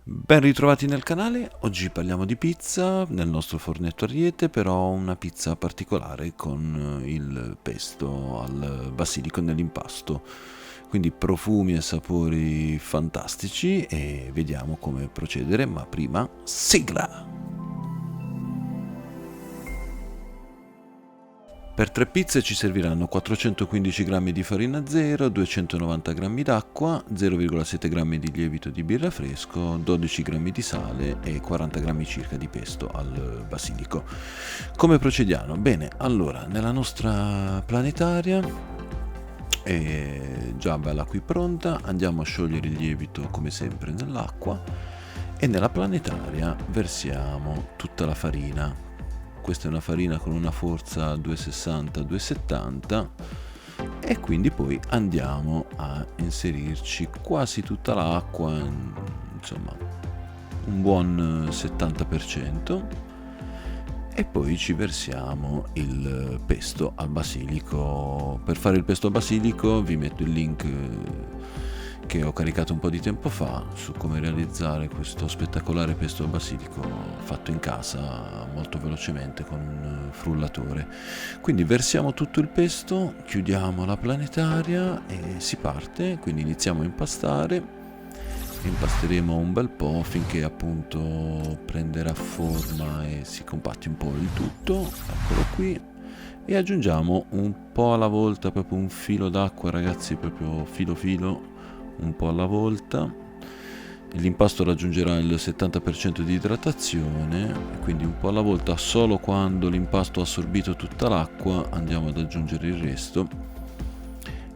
Ben ritrovati nel canale, oggi parliamo di pizza nel nostro fornetto Ariete, però una pizza particolare con il pesto al basilico nell'impasto, quindi profumi e sapori fantastici e vediamo come procedere, ma prima sigla! Per 3 pizze ci serviranno 415 g di farina zero, 290 g d'acqua, 0,7 g di lievito di birra fresco, 12 g di sale e 40 g circa di pesto al basilico. Come procediamo? Bene, allora, nella nostra planetaria è già bella qui pronta, andiamo a sciogliere il lievito come sempre nell'acqua e nella planetaria versiamo tutta la farina. Questa è una farina con una forza 260-270 e quindi poi andiamo a inserirci quasi tutta l'acqua, insomma un buon 70%, e poi ci versiamo il pesto al basilico. Per fare il pesto al basilico vi metto il link che ho caricato un po' di tempo fa su come realizzare questo spettacolare pesto al basilico fatto in casa molto velocemente con un frullatore. Quindi versiamo tutto il pesto, chiudiamo la planetaria e si parte. Quindi iniziamo a impastare. Impasteremo un bel po' finché appunto prenderà forma e si compatti un po' il tutto. Eccolo qui. E aggiungiamo un po' alla volta, proprio un filo d'acqua, ragazzi, proprio filo filo, un po' alla volta. L'impasto raggiungerà il 70% di idratazione, quindi un po' alla volta. Solo quando l'impasto ha assorbito tutta l'acqua andiamo ad aggiungere il resto.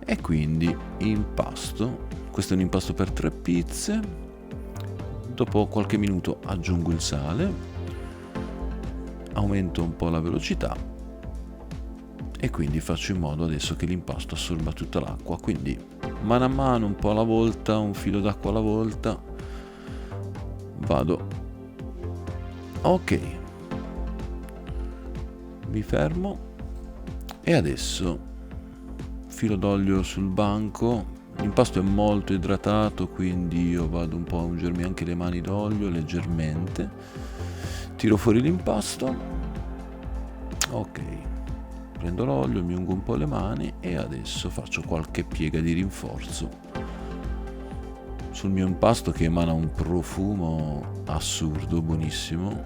E quindi impasto. Questo è un impasto per 3 pizze. Dopo qualche minuto aggiungo il sale, aumento un po' la velocità e quindi faccio in modo adesso che l'impasto assorba tutta l'acqua. Quindi mano a mano, un po' alla volta, un filo d'acqua alla volta, vado. Ok, mi fermo e adesso filo d'olio sul banco. L'impasto è molto idratato, quindi io vado un po' a ungermi anche le mani d'olio leggermente. Tiro fuori l'impasto. Ok, prendo l'olio, mi ungo un po' le mani e adesso faccio qualche piega di rinforzo sul mio impasto che emana un profumo assurdo, buonissimo.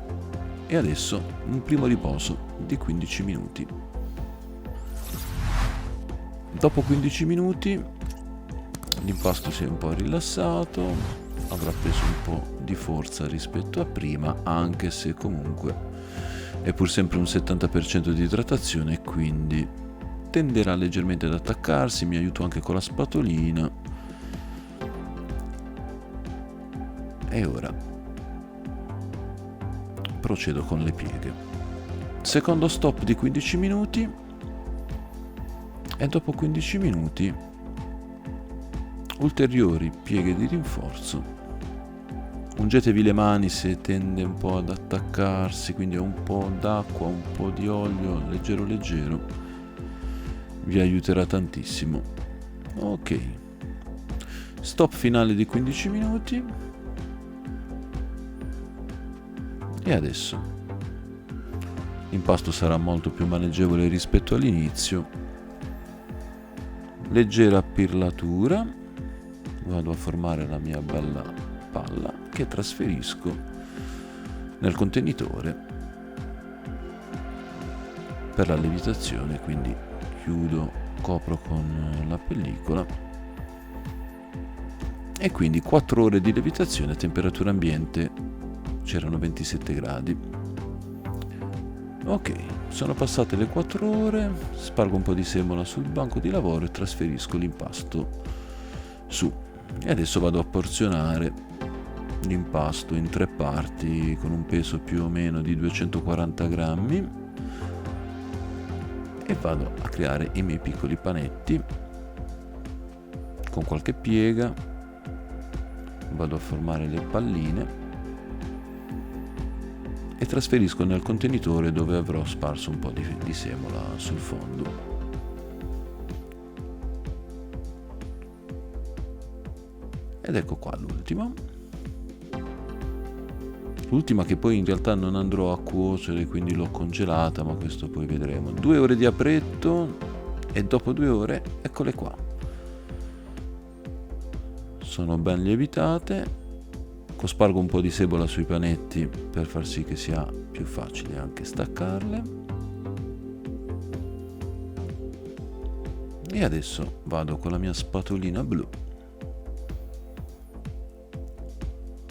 E adesso un primo riposo di 15 minuti. Dopo 15 minuti l'impasto si è un po' rilassato, avrà preso un po' di forza rispetto a prima, anche se comunque è pur sempre un 70% di idratazione e quindi tenderà leggermente ad attaccarsi. Mi aiuto anche con la spatolina. E ora procedo con le pieghe. Secondo stop di 15 minuti e dopo 15 minuti ulteriori pieghe di rinforzo. Ungetevi le mani se tende un po' ad attaccarsi, quindi un po' d'acqua, un po' di olio leggero leggero vi aiuterà tantissimo. Ok, stop finale di 15 minuti e adesso l'impasto sarà molto più maneggevole rispetto all'inizio. Leggera pirlatura, vado a formare la mia bella palla che trasferisco nel contenitore per la lievitazione, quindi chiudo, copro con la pellicola e quindi 4 ore di lievitazione a temperatura ambiente, c'erano 27 gradi. Ok, sono passate le 4 ore, spargo un po' di semola sul banco di lavoro e trasferisco l'impasto su. E adesso vado a porzionare l'impasto in 3 parti con un peso più o meno di 240 grammi e vado a creare i miei piccoli panetti con qualche piega. Vado a formare le palline e trasferisco nel contenitore dove avrò sparso un po' di semola sul fondo. Ed ecco qua l'ultimo. L'ultima che poi in realtà non andrò a cuocere, quindi l'ho congelata, ma questo poi vedremo. 2 ore di apretto e dopo 2 ore eccole qua. Sono ben lievitate. Cospargo un po' di sebola sui panetti per far sì che sia più facile anche staccarle. E adesso vado con la mia spatolina blu,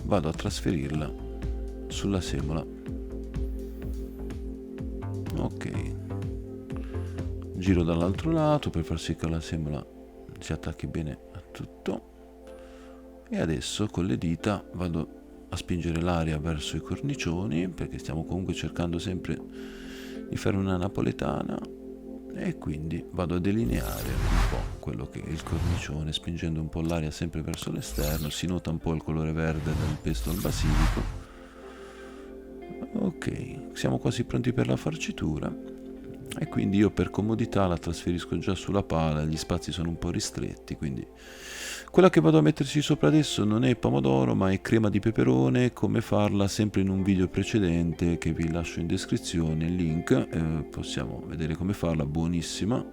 vado a trasferirla sulla semola. Ok, giro dall'altro lato per far sì che la semola si attacchi bene a tutto. E adesso con le dita vado a spingere l'aria verso i cornicioni, perché stiamo comunque cercando sempre di fare una napoletana, e quindi vado a delineare un po' quello che è il cornicione, spingendo un po' l'aria sempre verso l'esterno. Si nota un po' il colore verde del pesto al basilico. Ok, siamo quasi pronti per la farcitura, e quindi io per comodità la trasferisco già sulla pala. Gli spazi sono un po' ristretti, quindi quella che vado a metterci sopra adesso non è pomodoro, ma è crema di peperone. Come farla sempre in un video precedente che vi lascio in descrizione il link, possiamo vedere come farla, buonissima.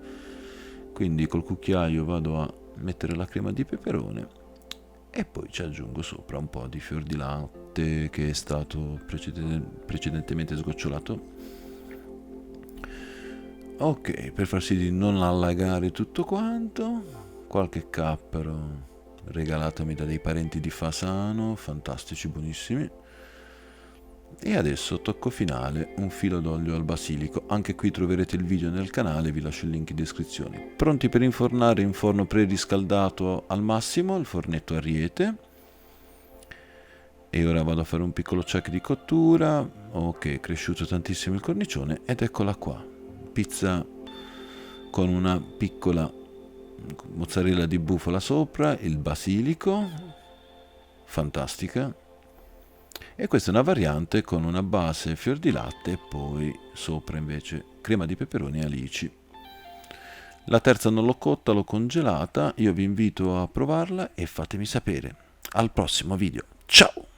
Quindi col cucchiaio vado a mettere la crema di peperone e poi ci aggiungo sopra un po' di fior di latte che è stato precedentemente sgocciolato. Ok, per far sì di non allagare tutto quanto, qualche cappero regalatomi da dei parenti di Fasano, fantastici, buonissimi. E adesso tocco finale, un filo d'olio al basilico. Anche qui troverete il video nel canale, vi lascio il link in descrizione. Pronti per infornare in forno preriscaldato al massimo, il fornetto Ariete. E ora vado a fare un piccolo check di cottura. Ok, è cresciuto tantissimo il cornicione ed eccola qua. Pizza con una piccola mozzarella di bufala sopra, il basilico, fantastica. E questa è una variante con una base fior di latte e poi sopra invece crema di peperoni e alici. La terza non l'ho cotta, l'ho congelata. Io vi invito a provarla e fatemi sapere. Al prossimo video. Ciao!